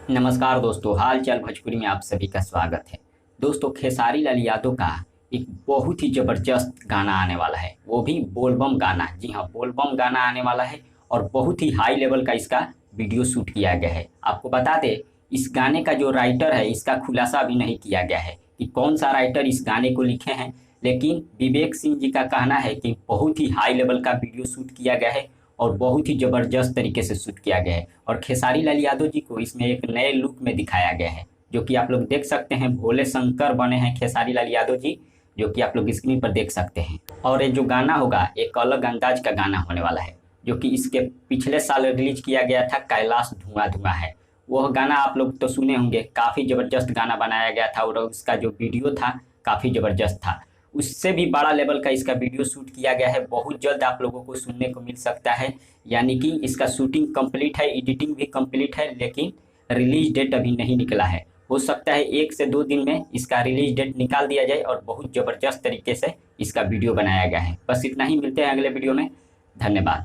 नमस्कार दोस्तों, हाल चाल भोजपुरी में आप सभी का स्वागत है। दोस्तों, खेसारी लाल यादव का एक बहुत ही ज़बरदस्त गाना आने वाला है, वो भी बोलबम गाना। जी हाँ, बोलबम गाना आने वाला है और बहुत ही हाई लेवल का इसका वीडियो शूट किया गया है। आपको बता दें, इस गाने का जो राइटर है, इसका खुलासा अभी नहीं किया गया है कि कौन सा राइटर इस गाने को लिखे हैं, लेकिन विवेक सिंह जी का कहना है कि बहुत ही हाई लेवल का वीडियो शूट किया गया है और बहुत ही ज़बरदस्त तरीके से शूट किया गया है। और खेसारी लाल यादव जी को इसमें एक नए लुक में दिखाया गया है, जो कि आप लोग देख सकते हैं। भोले शंकर बने हैं खेसारी लाल यादव जी, जो कि आप लोग स्क्रीन पर देख सकते हैं। और ये जो गाना होगा, एक अलग अंदाज का गाना होने वाला है, जो कि इसके पिछले साल रिलीज किया गया था, कैलाश धुआं धुआं है। वह गाना आप लोग तो सुने होंगे, काफ़ी ज़बरदस्त गाना बनाया गया था और उसका जो वीडियो था काफ़ी ज़बरदस्त था। उससे भी बड़ा लेवल का इसका वीडियो शूट किया गया है। बहुत जल्द आप लोगों को सुनने को मिल सकता है, यानी कि इसका शूटिंग कंप्लीट है, एडिटिंग भी कंप्लीट है, लेकिन रिलीज डेट अभी नहीं निकला है। हो सकता है 1 से 2 दिन में इसका रिलीज डेट निकाल दिया जाए और बहुत ज़बरदस्त तरीके से इसका वीडियो बनाया गया है। बस इतना ही, मिलते हैं अगले वीडियो में। धन्यवाद।